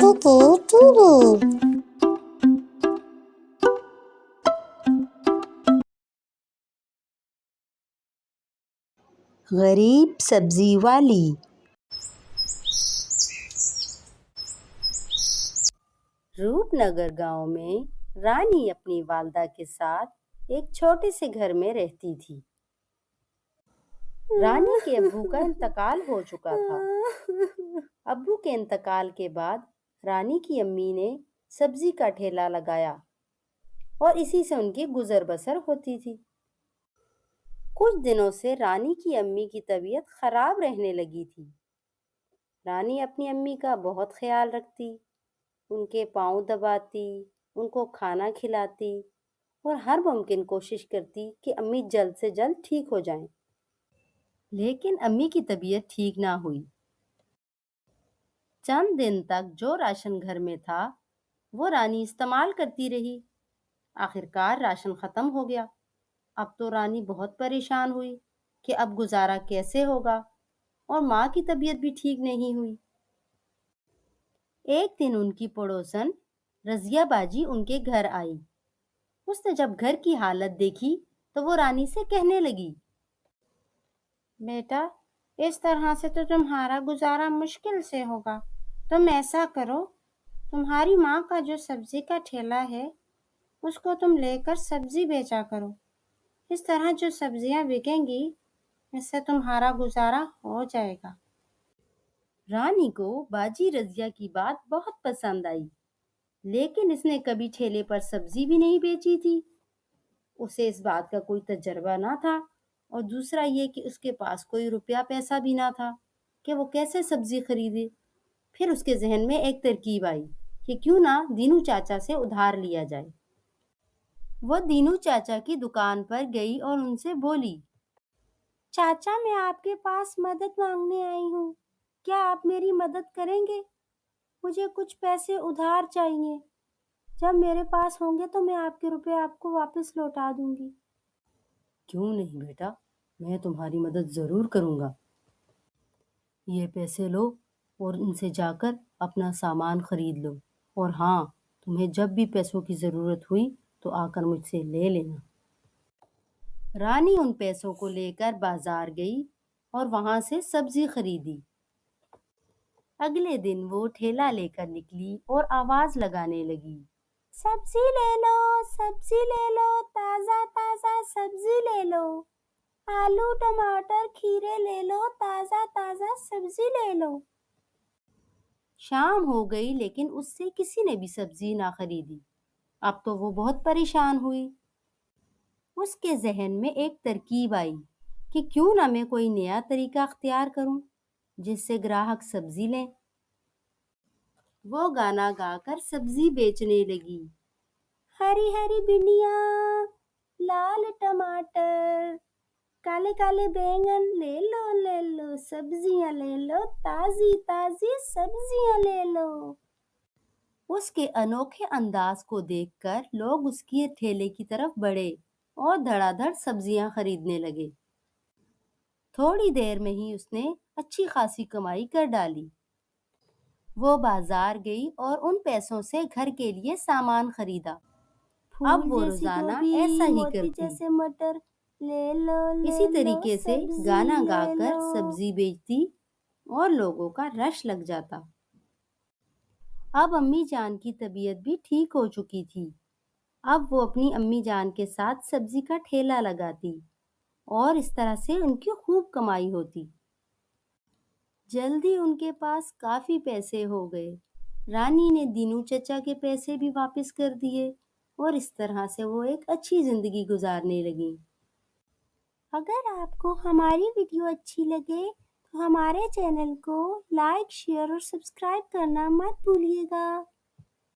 ٹکی T V. غریب سبزی والی۔ روپ نگر گاؤں میں رانی اپنی والدہ کے ساتھ ایک چھوٹے سے گھر میں رہتی تھی۔ رانی کے ابو کا انتقال ہو چکا تھا۔ ابو کے انتقال کے بعد رانی کی امی نے سبزی کا ٹھیلا لگایا اور اسی سے ان کی گزر بسر ہوتی تھی۔ کچھ دنوں سے رانی کی امی کی طبیعت خراب رہنے لگی تھی۔ رانی اپنی امی کا بہت خیال رکھتی، ان کے پاؤں دباتی، ان کو کھانا کھلاتی اور ہر ممکن کوشش کرتی کہ امی جلد سے جلد ٹھیک ہو جائیں۔ لیکن امی کی طبیعت ٹھیک نہ ہوئی۔ چند دن تک جو راشن گھر میں تھا وہ رانی استعمال کرتی رہی۔ آخرکار راشن ختم ہو گیا۔ اب تو رانی بہت پریشان ہوئی کہ اب گزارا کیسے ہوگا، اور ماں کی طبیعت بھی ٹھیک نہیں ہوئی۔ ایک دن ان کی پڑوسن رضیہ باجی ان کے گھر آئی۔ اس نے جب گھر کی حالت دیکھی تو وہ رانی سے کہنے لگی، بیٹا اس طرح سے تو تمہارا گزارا مشکل سے ہوگا۔ تم ایسا کرو، تمہاری ماں کا جو سبزی کا ٹھیلا ہے اس کو تم لے کر سبزی بیچا کرو۔ اس طرح جو سبزیاں بکیں گی اس سے تمہارا گزارا ہو جائے گا۔ رانی کو باجی رضیہ کی بات بہت پسند آئی، لیکن اس نے کبھی ٹھیلے پر سبزی بھی نہیں بیچی تھی۔ اسے اس بات کا کوئی تجربہ نہ تھا، اور دوسرا یہ کہ اس کے پاس کوئی روپیہ پیسہ بھی نہ تھا کہ وہ کیسے سبزی خریدے۔ پھر اس کے ذہن میں ایک ترکیب آئی کہ کیوں نہ دینو چاچا سے ادھار لیا جائے۔ وہ دینو چاچا کی دکان پر گئی اور ان سے بولی، چاچا میں آپ کے پاس مدد مانگنے آئی ہوں، کیا آپ میری مدد کریں گے؟ مجھے کچھ پیسے ادھار چاہیے، جب میرے پاس ہوں گے تو میں آپ کے روپے آپ کو واپس لوٹا دوں گی۔ کیوں نہیں بیٹا، میں تمہاری مدد ضرور کروں گا۔ یہ پیسے لو اور ان سے جا کر اپنا سامان خرید لو، اور ہاں، تمہیں جب بھی پیسوں کی ضرورت ہوئی تو آ کر مجھ سے لے لینا۔ رانی ان پیسوں کو لے کر بازار گئی اور وہاں سے سبزی خریدی۔ اگلے دن وہ ٹھیلا لے کر نکلی اور آواز لگانے لگی، سبزی لے لو، سبزی لے لو، تازہ تازہ سبزی لے لو، آلو ٹماٹر کھیرے لے لو، تازہ تازہ سبزی لے لو۔ شام ہو گئی لیکن اس سے کسی نے بھی سبزی نہ خریدی۔ اب تو وہ بہت پریشان ہوئی۔ اس کے ذہن میں ایک ترکیب آئی کہ کیوں نہ میں کوئی نیا طریقہ اختیار کروں جس سے گراہک سبزی لیں۔ وہ گانا گا کر سبزی بیچنے لگی، ہری ہری بھنڈیاں، لال ٹماٹر، کالے کالے بینگن، لے لو سبزیاں لے لو، تازی تازی سبزیاں لے لو۔ اس کے انوکھے انداز کو دیکھ کر لوگ اس کے ٹھیلے کی طرف بڑھے اور دھڑا دھڑ سبزیاں خریدنے لگے۔ تھوڑی دیر میں ہی اس نے اچھی خاصی کمائی کر ڈالی۔ وہ بازار گئی اور ان پیسوں سے گھر کے لیے سامان خریدا۔ اب وہ روزانہ ایسا ہی کرتی، مٹر لے لو، اسی طریقے سے گانا گا کر سبزی بیچتی اور لوگوں کا رش لگ جاتا۔ اب امی جان کی طبیعت بھی ٹھیک ہو چکی تھی۔ اب وہ اپنی امی جان کے ساتھ سبزی کا ٹھیلا لگاتی اور اس طرح سے ان کی خوب کمائی ہوتی۔ جلدی ان کے پاس کافی پیسے ہو گئے۔ رانی نے دینو چچا کے پیسے بھی واپس کر دیے اور اس طرح سے وہ ایک اچھی زندگی گزارنے لگیں۔ اگر آپ کو ہماری ویڈیو اچھی لگے تو ہمارے چینل کو لائک، شیئر اور سبسکرائب کرنا مت بھولیے گا۔